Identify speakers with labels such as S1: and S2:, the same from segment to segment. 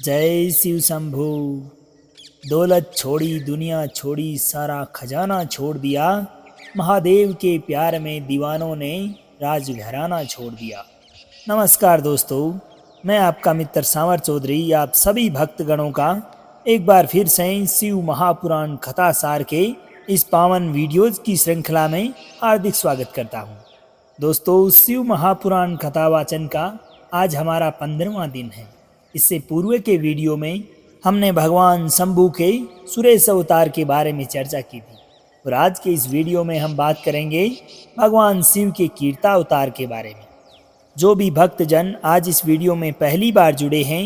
S1: जय शिव शंभू। दौलत छोड़ी दुनिया छोड़ी सारा खजाना छोड़ दिया, महादेव के प्यार में दीवानों ने राजघराना छोड़ दिया। नमस्कार दोस्तों, मैं आपका मित्र सांवर चौधरी आप सभी भक्तगणों का एक बार फिर से शिव महापुराण कथा सार के इस पावन वीडियोज की श्रृंखला में हार्दिक स्वागत करता हूँ। दोस्तों, शिव महापुराण कथा वाचन का आज हमारा 15वां दिन है। इससे पूर्व के वीडियो में हमने भगवान शंभू के सुरेश अवतार के बारे में चर्चा की थी और आज के इस वीडियो में हम बात करेंगे भगवान शिव के कीर्ता अवतार के बारे में। जो भी भक्तजन आज इस वीडियो में पहली बार जुड़े हैं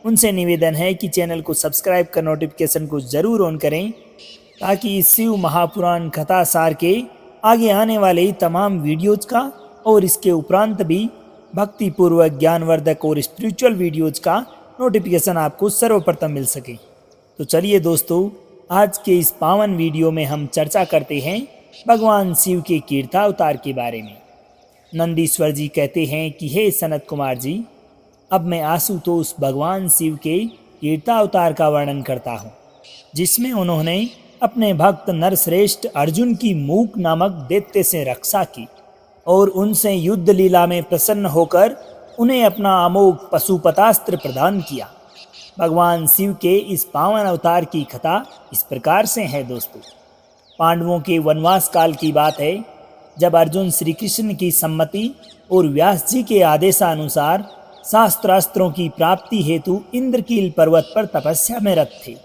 S1: उनसे निवेदन है कि चैनल को सब्सक्राइब कर नोटिफिकेशन को ज़रूर ऑन करें ताकि इस शिव महापुराण कथा सार के आगे आने वाले तमाम वीडियोज़ का और इसके उपरांत भी भक्तिपूर्वक ज्ञानवर्धक और स्पिरिचुअल वीडियोज़ का नोटिफिकेशन आपको सर्वप्रथम मिल सके। तो चलिए दोस्तों, आज के इस पावन वीडियो में हम चर्चा करते हैं भगवान शिव के कीर्ता अवतार के बारे में। नंदीश्वर जी कहते हैं कि हे सनत कुमार जी, अब मैं आशुतोष भगवान शिव के कीर्ता अवतार का वर्णन करता हूँ, जिसमें उन्होंने अपने भक्त नरश्रेष्ठ अर्जुन की मूक नामक दैत्य से रक्षा की और उनसे युद्ध लीला में प्रसन्न होकर उन्हें अपना अमोघ पशुपतास्त्र प्रदान किया। भगवान शिव के इस पावन अवतार की कथा इस प्रकार से है दोस्तों। पांडवों के वनवास काल की बात है, जब अर्जुन श्री कृष्ण की सम्मति और व्यास जी के आदेशानुसार शास्त्रास्त्रों की प्राप्ति हेतु इंद्रकील पर्वत पर तपस्या में रत थे।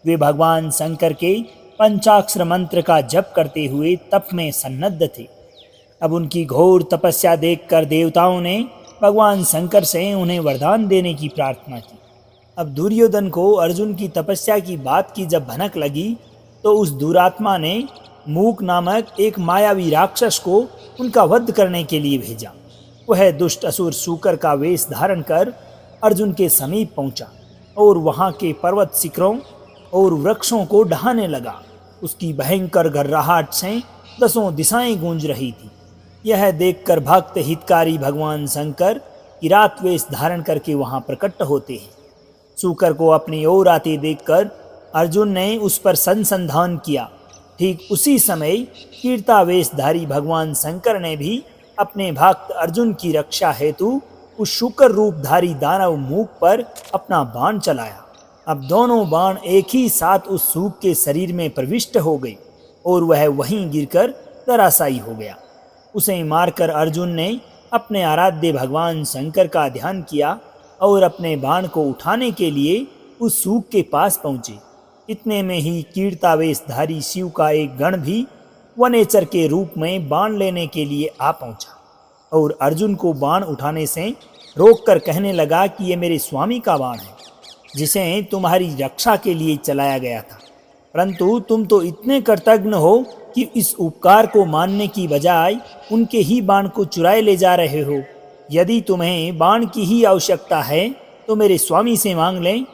S1: वे भगवान शंकर के पंचाक्षर मंत्र का जप करते हुए तप में सन्नद्ध थे। अब उनकी घोर तपस्या देखकर देवताओं ने भगवान शंकर से उन्हें वरदान देने की प्रार्थना की। अब दुर्योधन को अर्जुन की तपस्या की बात की जब भनक लगी तो उस दुरात्मा ने मूक नामक एक मायावी राक्षस को उनका वध करने के लिए भेजा। वह दुष्ट असुर शूकर का वेश धारण कर अर्जुन के समीप पहुंचा और वहां के पर्वत शिखरों और वृक्षों को ढहाने लगा। उसकी भयंकर गर्राहट से 10 दिशाएं गूंज रही थी। यह देखकर भक्त हितकारी भगवान शंकर किरात वेश धारण करके वहां प्रकट होते हैं। शूकर को अपनी ओर आते देखकर अर्जुन ने उस पर संसंधान किया। ठीक उसी समय कीर्तावेशधारी भगवान शंकर ने भी अपने भक्त अर्जुन की रक्षा हेतु उस शूकर रूपधारी दानव मूक पर अपना बाण चलाया। अब दोनों बाण एक ही साथ उस सूक के शरीर में प्रविष्ट हो गए और वह वहीं गिरकर धराशायी हो गया। उसे मारकर अर्जुन ने अपने आराध्य भगवान शंकर का ध्यान किया और अपने बाण को उठाने के लिए उस सूक के पास पहुंचे। इतने में ही कीर्तावेशधारी शिव का एक गण भी वनेचर के रूप में बाण लेने के लिए आ पहुंचा और अर्जुन को बाण उठाने से रोककर कहने लगा कि ये मेरे स्वामी का बाण है, जिसे तुम्हारी रक्षा के लिए चलाया गया था, परंतु तुम तो इतने कृतज्ञ हो कि इस उपकार को मानने की बजाय उनके ही बाण को चुराए ले जा रहे हो। यदि तुम्हें बाण की ही आवश्यकता है तो मेरे स्वामी से मांग लें,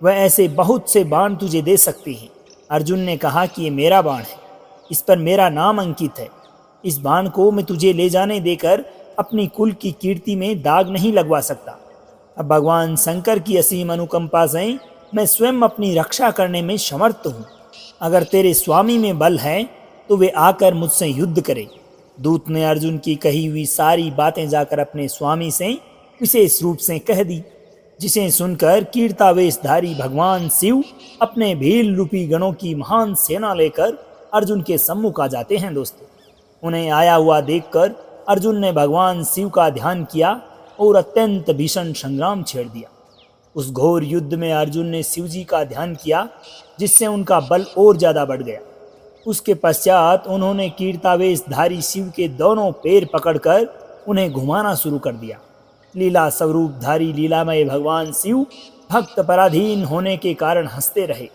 S1: वह ऐसे बहुत से बाण तुझे दे सकते हैं। अर्जुन ने कहा कि ये मेरा बाण है, इस पर मेरा नाम अंकित है। इस बाण को मैं तुझे ले जाने देकर अपनी कुल की कीर्ति में दाग नहीं लगवा सकता। अब भगवान शंकर की असीम अनुकंपा से मैं स्वयं अपनी रक्षा करने में समर्थ हूँ। अगर तेरे स्वामी में बल है तो वे आकर मुझसे युद्ध करें। दूत ने अर्जुन की कही हुई सारी बातें जाकर अपने स्वामी से विशेष रूप से कह दी, जिसे सुनकर कीर्तावेशधारी भगवान शिव अपने भील रूपी गणों की महान सेना लेकर अर्जुन के सम्मुख आ जाते हैं। दोस्तों, उन्हें आया हुआ देखकर अर्जुन ने भगवान शिव का ध्यान किया और अत्यंत भीषण संग्राम छेड़ दिया। उस घोर युद्ध में अर्जुन ने शिव जी का ध्यान किया, जिससे उनका बल और ज्यादा बढ़ गया। उसके पश्चात उन्होंने कीर्तावेशधारी शिव के दोनों पैर पकड़कर उन्हें घुमाना शुरू कर दिया। लीला स्वरूपधारी लीलामय भगवान शिव भक्त पराधीन होने के कारण हंसते रहे।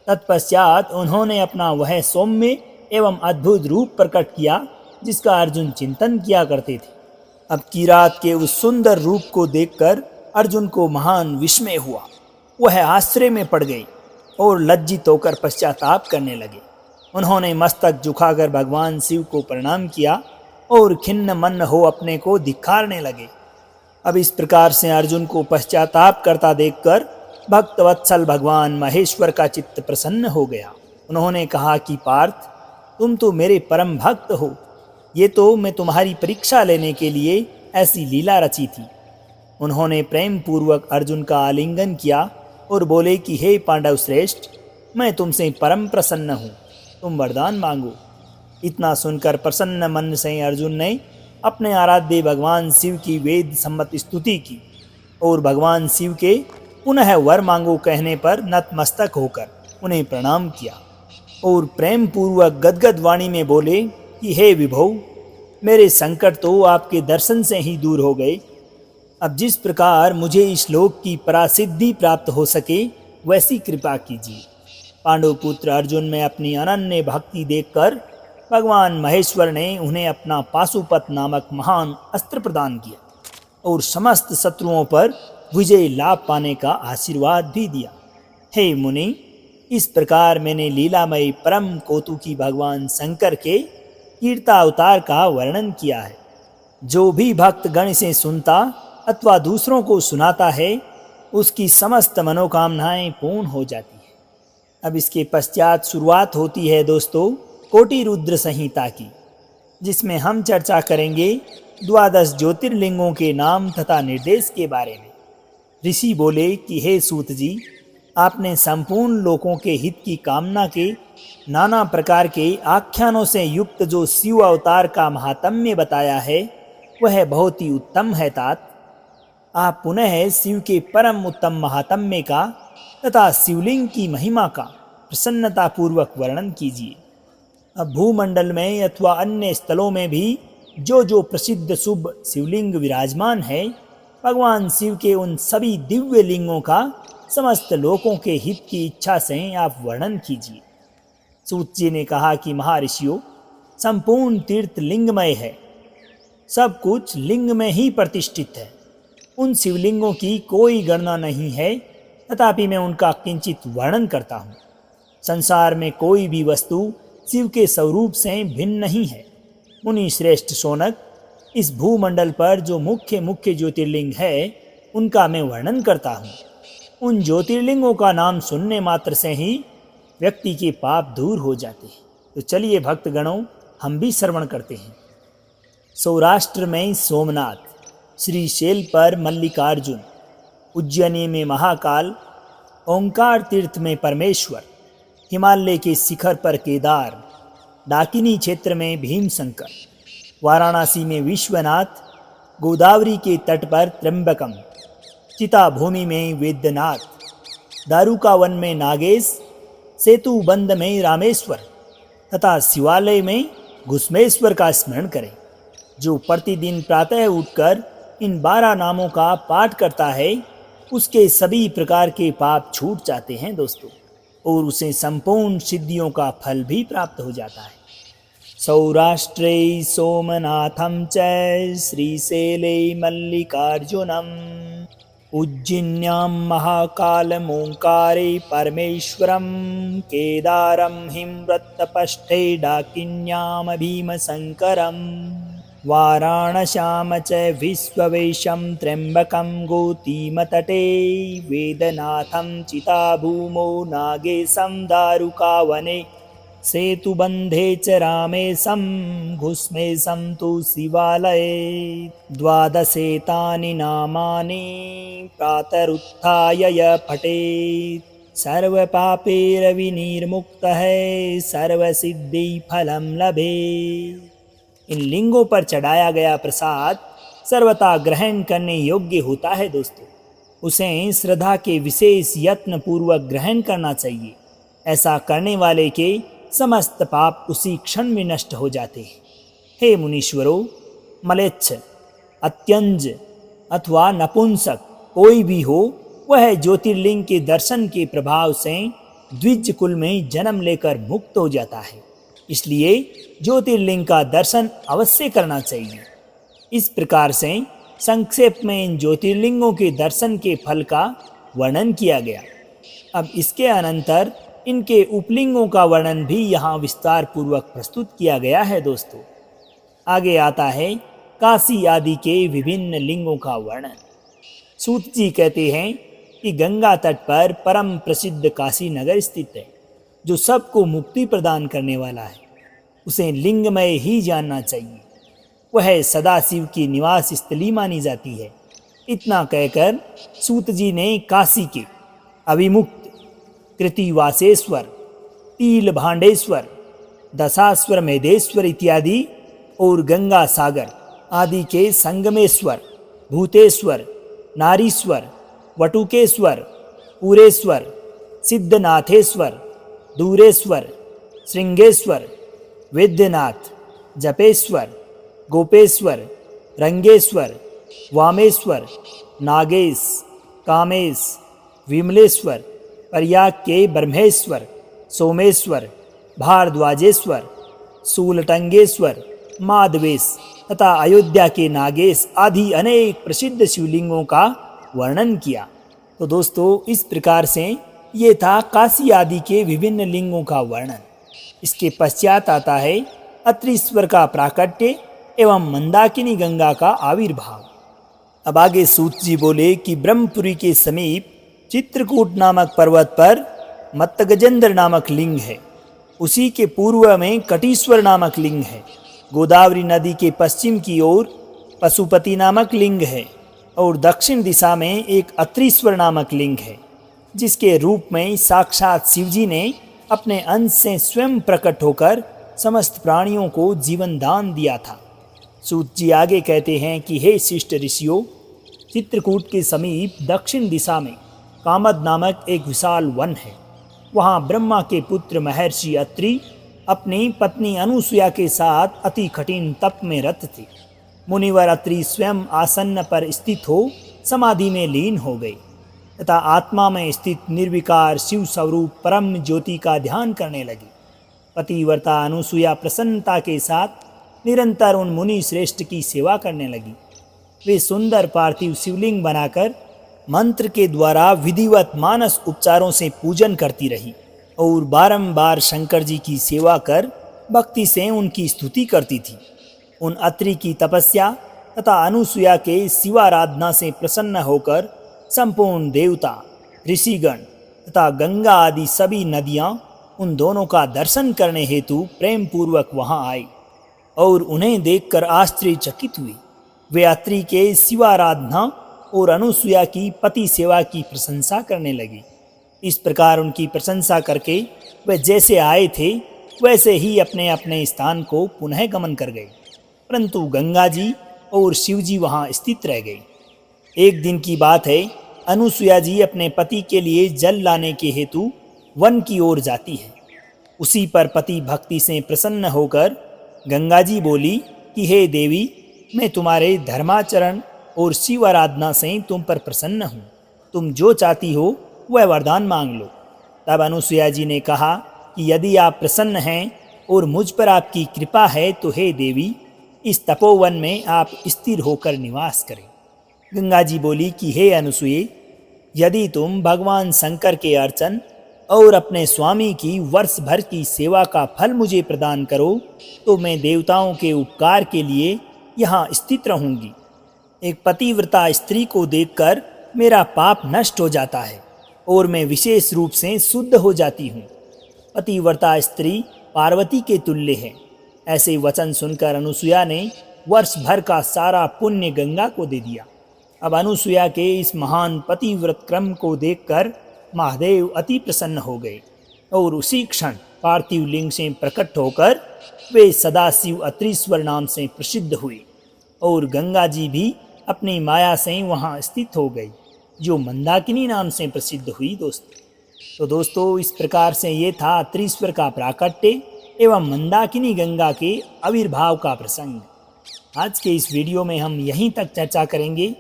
S1: तत्पश्चात उन्होंने अपना वह सौम्य एवं अद्भुत रूप प्रकट किया जिसका अर्जुन चिंतन किया करते थे। अब किरात के उस सुंदर रूप को देखकर अर्जुन को महान विस्मय हुआ। वह आश्चर्य में पड़ गए और लज्जित होकर पश्चाताप करने लगे। उन्होंने मस्तक झुकाकर भगवान शिव को प्रणाम किया और खिन्न मन हो अपने को धिक्कारने लगे। अब इस प्रकार से अर्जुन को पश्चाताप करता देखकर भक्त वत्सल भगवान महेश्वर का चित्त प्रसन्न हो गया। उन्होंने कहा कि पार्थ, तुम तो मेरे परम भक्त हो, ये तो मैं तुम्हारी परीक्षा लेने के लिए ऐसी लीला रची थी। उन्होंने प्रेम पूर्वक अर्जुन का आलिंगन किया और बोले कि हे पांडव श्रेष्ठ, मैं तुमसे परम प्रसन्न हूँ, तुम वरदान मांगो। इतना सुनकर प्रसन्न मन से अर्जुन ने अपने आराध्य भगवान शिव की वेद सम्मत स्तुति की और भगवान शिव के पुनः वर मांगो कहने पर नतमस्तक होकर उन्हें प्रणाम किया और प्रेम पूर्वक गदगद वाणी में बोले कि हे विभो, मेरे संकट तो आपके दर्शन से ही दूर हो गए। अब जिस प्रकार मुझे इस लोक की परासिद्धि प्राप्त हो सके वैसी कृपा कीजिए। पांडुपुत्र अर्जुन में अपनी अनन्य भक्ति देखकर भगवान महेश्वर ने उन्हें अपना पाशुपत नामक महान अस्त्र प्रदान किया और समस्त शत्रुओं पर विजय लाभ पाने का आशीर्वाद भी दिया। हे मुनि, इस प्रकार मैंने लीलामय परम कौतुकी भगवान शंकर के कीर्तावतार का वर्णन किया है। जो भी भक्त गण से सुनता अथवा दूसरों को सुनाता है, उसकी समस्त मनोकामनाएं पूर्ण हो जाती है। अब इसके पश्चात शुरुआत होती है दोस्तों कोटि रुद्र संहिता की, जिसमें हम चर्चा करेंगे 12 ज्योतिर्लिंगों के नाम तथा निर्देश के बारे में। ऋषि बोले कि हे सूत जी, आपने संपूर्ण लोकों के हित की कामना के नाना प्रकार के आख्यानों से युक्त जो शिव अवतार का महात्म्य बताया है वह बहुत ही उत्तम है तात। आप पुनः शिव के परम उत्तम महात्म्य का तथा शिवलिंग की महिमा का प्रसन्नतापूर्वक वर्णन कीजिए। अब भूमंडल में अथवा अन्य स्थलों में भी जो प्रसिद्ध शुभ शिवलिंग विराजमान है, भगवान शिव के उन सभी दिव्य लिंगों का समस्त लोकों के हित की इच्छा से आप वर्णन कीजिए। सूत जी ने कहा कि महर्षियों, संपूर्ण तीर्थ लिंगमय है, सब कुछ लिंग में ही प्रतिष्ठित है। उन शिवलिंगों की कोई गणना नहीं है, तथापि मैं उनका किंचित वर्णन करता हूँ। संसार में कोई भी वस्तु शिव के स्वरूप से भिन्न नहीं है। मुनि श्रेष्ठ शौनक, इस भूमंडल पर जो मुख्य मुख्य ज्योतिर्लिंग है उनका मैं वर्णन करता हूँ। उन ज्योतिर्लिंगों का नाम सुनने मात्र से ही व्यक्ति के पाप दूर हो जाते हैं। तो चलिए भक्तगणों, हम भी श्रवण करते हैं। सौराष्ट्र में सोमनाथ, श्रीशैल पर मल्लिकार्जुन, उज्जैनी में महाकाल, ओंकार तीर्थ में परमेश्वर, हिमालय के शिखर पर केदार, डाकिनी क्षेत्र में भीमशंकर, वाराणसी में विश्वनाथ, गोदावरी के तट पर त्र्यंबकम, चिता भूमि में वेद्यनाथ, दारुकावन में नागेश, सेतुबंध में रामेश्वर तथा शिवालय में घुस्मेश्वर का स्मरण करें। जो प्रतिदिन प्रातः उठकर इन 12 नामों का पाठ करता है उसके सभी प्रकार के पाप छूट जाते हैं दोस्तों, और उसे संपूर्ण सिद्धियों का फल भी प्राप्त हो जाता है। सौराष्ट्रे सोमनाथम च श्रीशैले मल्लिकार्जुनम, उज्जिन्यां महाकालमोंकारे परमेश्वरं, केदारं हिमवृत्तपष्ठे डाकिन्यां भीमशंकरं, वाराणस्यां च विश्ववेशं त्र्यंबकं गोतीमतटे, वेदनाथं चिताभूमौ नागेशं दारुकावने, सेतुबन्धे च रामेशं, घुस्मेशं तु शिवालये। 12 नामानि प्रातरुत्थाय य पठेत्, सर्वपापैर्विनिर्मुक्तः सर्वसिद्धिफलं लभेत्। इन लिंगों पर चढ़ाया गया प्रसाद सर्वथा ग्रहण करने योग्य होता है दोस्तों। उसे श्रद्धा के विशेष यत्न पूर्वक ग्रहण करना चाहिए। ऐसा करने वाले के समस्त पाप उसी क्षण में नष्ट हो जाते हैं। हे मुनीश्वरों, मलेच्छ, अत्यंज अथवा नपुंसक कोई भी हो, वह ज्योतिर्लिंग के दर्शन के प्रभाव से द्विज कुल में जन्म लेकर मुक्त हो जाता है। इसलिए ज्योतिर्लिंग का दर्शन अवश्य करना चाहिए। इस प्रकार से संक्षेप में इन ज्योतिर्लिंगों के दर्शन के फल का वर्णन किया गया। अब इसके अनंतर इनके उपलिंगों का वर्णन भी यहाँ विस्तार पूर्वक प्रस्तुत किया गया है दोस्तों। आगे आता है काशी आदि के विभिन्न लिंगों का वर्णन। सूत जी कहते हैं कि गंगा तट पर परम प्रसिद्ध काशी नगर स्थित है, जो सबको मुक्ति प्रदान करने वाला है। उसे लिंगमय ही जानना चाहिए। वह सदाशिव की निवास स्थली मानी जाती है। इतना कहकर सूत जी ने काशी के अभिमुक्त कृतिवासेश्वर, तिल भांडेश्वर, दशाश्वर मेधेश्वर इत्यादि और गंगा सागर आदि के संगमेश्वर, भूतेश्वर, नारीश्वर, वटुकेश्वर, पूरेश्वर, सिद्धनाथेश्वर, दूरेश्वर, श्रृंगेश्वर, वेद्यनाथ, जपेश्वर, गोपेश्वर, रंगेश्वर, वामेश्वर, नागेश, कामेश, विमलेश्वर, प्रयाग के ब्रह्मेश्वर, सोमेश्वर, भारद्वाजेश्वर, शूलटंगेश्वर, माधवेश तथा अयोध्या के नागेश आदि अनेक प्रसिद्ध शिवलिंगों का वर्णन किया। तो दोस्तों, इस प्रकार से ये था काशी आदि के विभिन्न लिंगों का वर्णन। इसके पश्चात आता है अत्रीश्वर का प्राकट्य एवं मंदाकिनी गंगा का आविर्भाव। अब आगे सूत जी बोले कि ब्रह्मपुरी के समीप चित्रकूट नामक पर्वत पर मत्तगजेंद्र नामक लिंग है। उसी के पूर्व में कटीश्वर नामक लिंग है। गोदावरी नदी के पश्चिम की ओर पशुपति नामक लिंग है और दक्षिण दिशा में एक अत्रीश्वर नामक लिंग है, जिसके रूप में साक्षात शिवजी ने अपने अंश से स्वयं प्रकट होकर समस्त प्राणियों को जीवन दान दिया था। सूत जी आगे कहते हैं कि हे शिष्ट ऋषियों, चित्रकूट के समीप दक्षिण दिशा में कामद नामक एक विशाल वन है। वहाँ ब्रह्मा के पुत्र महर्षि अत्रि अपनी पत्नी अनुसुया के साथ अति कठिन तप में रत थे। मुनिवर अत्रि स्वयं आसन्न पर स्थित हो समाधि में लीन हो गए तथा आत्मा में स्थित निर्विकार शिव स्वरूप परम ज्योति का ध्यान करने लगे। पतिव्रता अनुसुया प्रसन्नता के साथ निरंतर उन मुनि श्रेष्ठ की सेवा करने लगी। वे सुंदर पार्थिव शिवलिंग बनाकर मंत्र के द्वारा विधिवत मानस उपचारों से पूजन करती रही और बारंबार शंकर जी की सेवा कर भक्ति से उनकी स्तुति करती थी। उन अत्रि की तपस्या तथा अनुसुया के शिवाराधना से प्रसन्न होकर संपूर्ण देवता, ऋषिगण तथा गंगा आदि सभी नदियाँ उन दोनों का दर्शन करने हेतु प्रेम पूर्वक वहाँ आई और उन्हें देखकर आश्चर्यचकित हुई। वे अत्रि के शिवाराधना और अनुसुया की पति सेवा की प्रशंसा करने लगी। इस प्रकार उनकी प्रशंसा करके वे जैसे आए थे वैसे ही अपने अपने स्थान को पुनः गमन कर गए, परंतु गंगा जी और शिव जी वहाँ स्थित रह गए। एक दिन की बात है, अनुसुया जी अपने पति के लिए जल लाने के हेतु वन की ओर जाती है। उसी पर पति भक्ति से प्रसन्न होकर गंगा जी बोली कि हे देवी, मैं तुम्हारे धर्माचरण और शिव आराधना से तुम पर प्रसन्न हूँ। तुम जो चाहती हो वह वरदान मांग लो। तब अनुसुया जी ने कहा कि यदि आप प्रसन्न हैं और मुझ पर आपकी कृपा है तो हे देवी, इस तपोवन में आप स्थिर होकर निवास करें। गंगा जी बोली कि हे अनुसुए, यदि तुम भगवान शंकर के अर्चन और अपने स्वामी की वर्ष भर की सेवा का फल मुझे प्रदान करो तो मैं देवताओं के उपकार के लिए यहाँ स्थित रहूँगी। एक पतिव्रता स्त्री को देखकर मेरा पाप नष्ट हो जाता है और मैं विशेष रूप से शुद्ध हो जाती हूँ। पतिव्रता स्त्री पार्वती के तुल्य है। ऐसे वचन सुनकर अनुसुया ने वर्ष भर का सारा पुण्य गंगा को दे दिया। अब अनुसुया के इस महान पतिव्रत क्रम को देखकर महादेव अति प्रसन्न हो गए और उसी क्षण पार्थिव लिंग से प्रकट होकर वे सदाशिव अत्रीश्वर नाम से प्रसिद्ध हुए और गंगा जी भी अपनी माया से वहाँ स्थित हो गई, जो मंदाकिनी नाम से प्रसिद्ध हुई। तो दोस्तों, इस प्रकार से ये था अत्रीश्वर का प्राकट्य एवं मंदाकिनी गंगा के आविर्भाव का प्रसंग। आज के इस वीडियो में हम यहीं तक चर्चा करेंगे।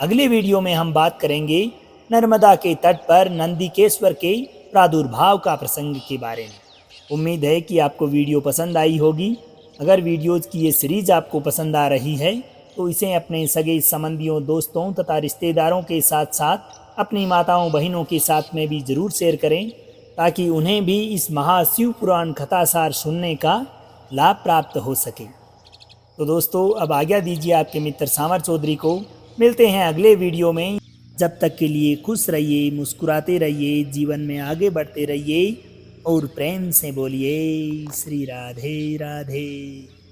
S1: अगले वीडियो में हम बात करेंगे नर्मदा के तट पर नंदिकेश्वर के प्रादुर्भाव का प्रसंग के बारे में। उम्मीद है कि आपको वीडियो पसंद आई होगी। अगर वीडियोज़ की ये सीरीज़ आपको पसंद आ रही है तो इसे अपने सगे संबंधियों, दोस्तों तथा रिश्तेदारों के साथ साथ अपनी माताओं बहनों के साथ में भी ज़रूर शेयर करें, ताकि उन्हें भी इस महाशिव पुराण कथासार सुनने का लाभ प्राप्त हो सके। तो दोस्तों, अब आज्ञा दीजिए आपके मित्र सामर चौधरी को। मिलते हैं अगले वीडियो में। जब तक के लिए खुश रहिए, मुस्कुराते रहिए, जीवन में आगे बढ़ते रहिए और प्रेम से बोलिए श्री राधे राधे।